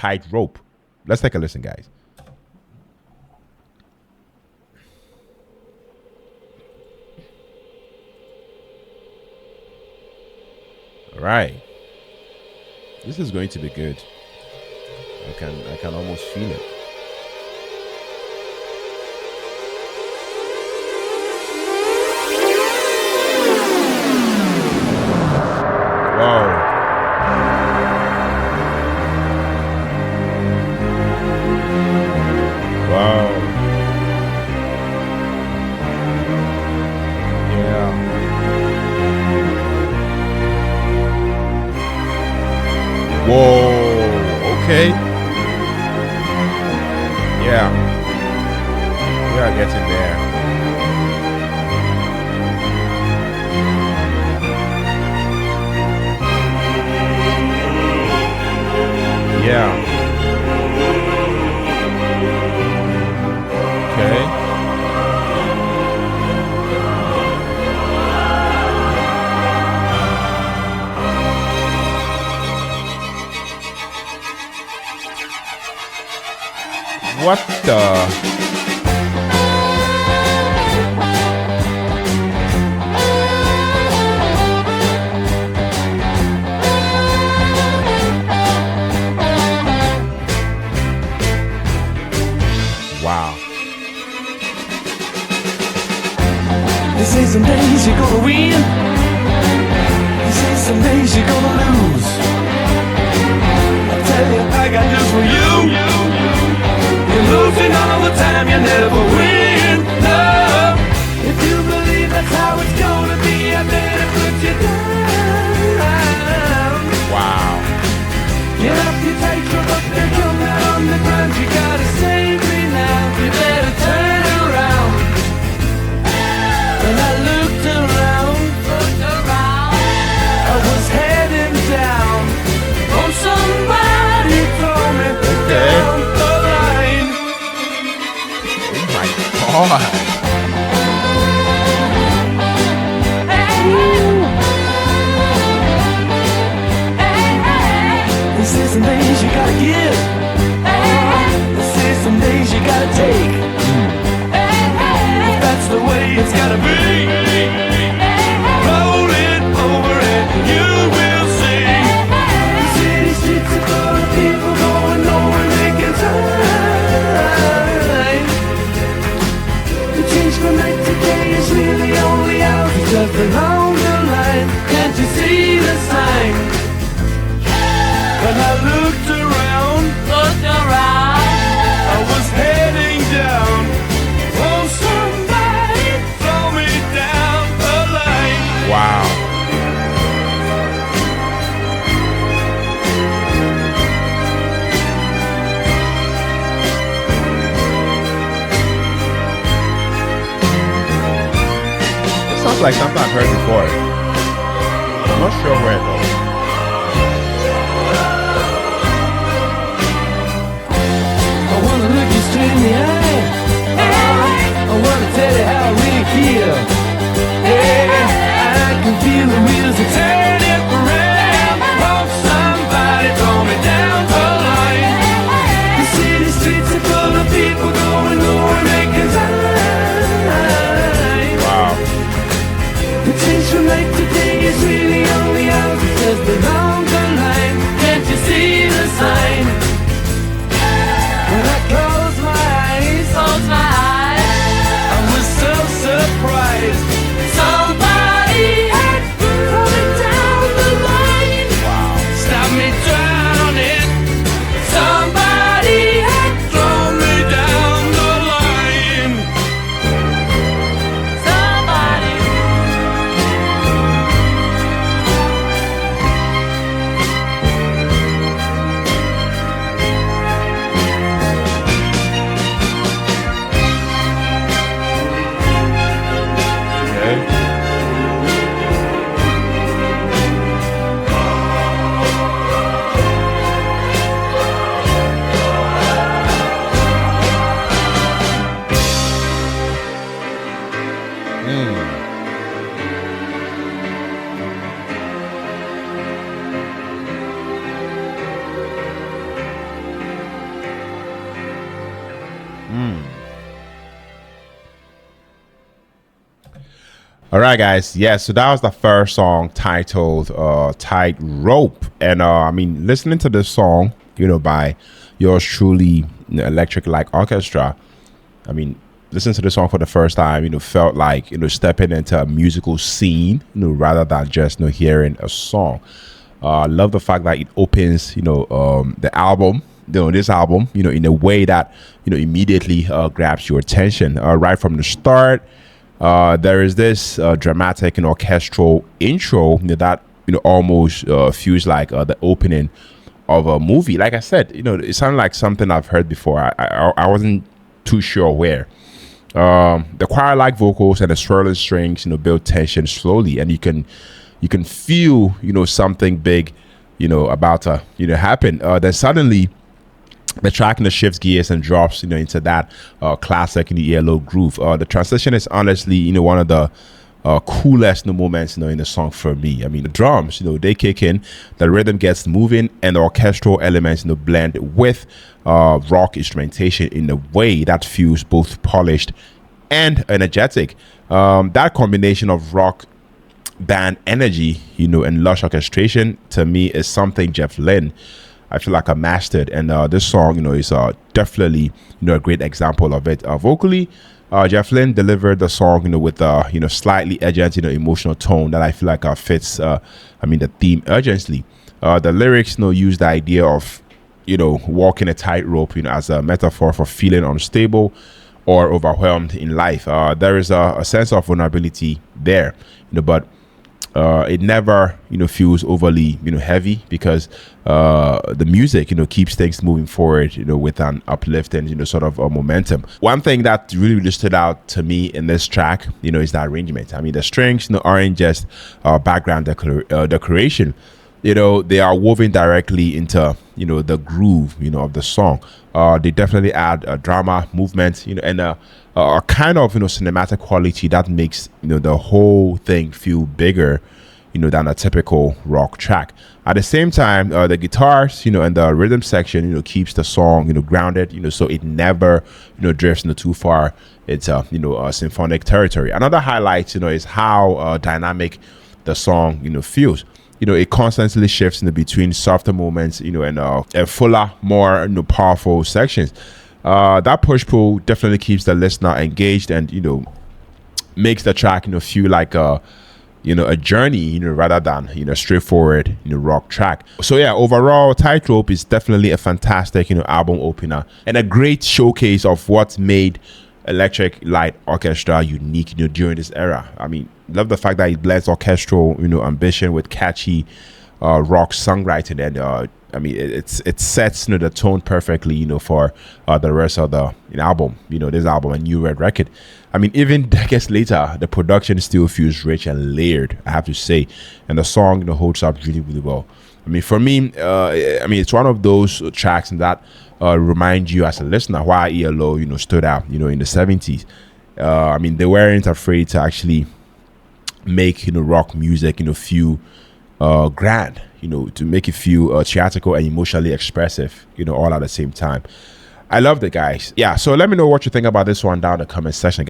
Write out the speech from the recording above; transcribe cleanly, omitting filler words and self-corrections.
Tightrope. Let's take a listen, guys. All right. This is going to be good. I can almost feel it. Wow. Wow. Yeah. Whoa. Okay. Yeah. We are getting there. Yeah. Okay. What the? Wow. They say some days you're gonna win. They say some days you're gonna lose. I tell you, I got news for you. You're losing all the time, you never win. No. If you believe that's how it's gonna be, I better put you down. Wow. Get up your tightrope up there, come out on the ground. You gotta save me now. You better turn around. When I looked around, I was heading down. Oh, somebody told me down the line. Oh my God. This is some days you gotta give. This is some days you gotta take. If that's the way it's gotta be, roll it over and you will see. The city streets are full of people going nowhere, making time. The change from night to day is really only out just along the line. Can't you see the sign? When I looked around, I was heading down. Oh, somebody throw me down the line. Wow. It sounds like something I've heard before. I'm not sure where though. I wanna look you straight in the eye. I wanna tell you how I really feel. Yeah, I can feel the music turning around. Won't somebody throw me down the line? The city streets are full of people going nowhere, making time. Wow. The change from night to day is really only out just All right, guys. Yeah, so that was the first song titled Tightrope. And I mean, listening to this song, by yours truly, Electric Light Orchestra, I mean, listening to the song for the first time, felt like, stepping into a musical scene, rather than just, hearing a song. I love the fact that it opens, the album, this album, in a way that, immediately grabs your attention right from the start. There is this dramatic and orchestral intro that almost feels like the opening of a movie. Like I said, it sounded like something I've heard before. I wasn't too sure where. The choir-like vocals and the swirling strings, build tension slowly, and you can feel something big, about to happen. Then suddenly, the track shifts gears and drops into that classic yellow groove. The transition is honestly one of the coolest moments in the song for me. I mean, the drums they kick in, the rhythm gets moving, and the orchestral elements blend with rock instrumentation in a way that feels both polished and energetic. That combination of rock band energy and lush orchestration, to me, is something Jeff Lynne, I feel like, I mastered. And this song is definitely a great example of it. Vocally, Jeff Lynne delivered the song with a slightly urgent emotional tone that I feel like fits the theme urgently. The lyrics use the idea of walking a tightrope as a metaphor for feeling unstable or overwhelmed in life. There is a sense of vulnerability there, but it never feels overly heavy, because the music keeps things moving forward with an uplifting sort of momentum. One thing that really stood out to me in this track is the arrangement. I mean, the strings aren't just background decoration. They are woven directly into the groove of the song. They definitely add a drama, movement, and a kind of cinematic quality that makes the whole thing feel bigger than a typical rock track. At the same time, the guitars and the rhythm section keeps the song grounded, so it never drifts too far. It's symphonic territory. Another highlight is how dynamic the song feels. It constantly shifts between softer moments, and fuller, more powerful sections. That push-pull definitely keeps the listener engaged, and makes the track feel like a journey, rather than straightforward rock track. So yeah, overall, Tightrope is definitely a fantastic album opener and a great showcase of what made Electric Light Orchestra unique during this era. I mean, love the fact that it blends orchestral ambition with catchy rock songwriting, and I mean, it sets the tone perfectly for the rest of the album. This album, a new red record. I mean, even decades later, the production still feels rich and layered, I have to say, and the song holds up really, really well. I mean, for me, it's one of those tracks that remind you as a listener why ELO stood out in the 70s. I mean, they weren't afraid to actually make rock music feel grand, to make it feel theatrical and emotionally expressive, all at the same time. I love the guys. Yeah, so let me know what you think about this one down in the comment section.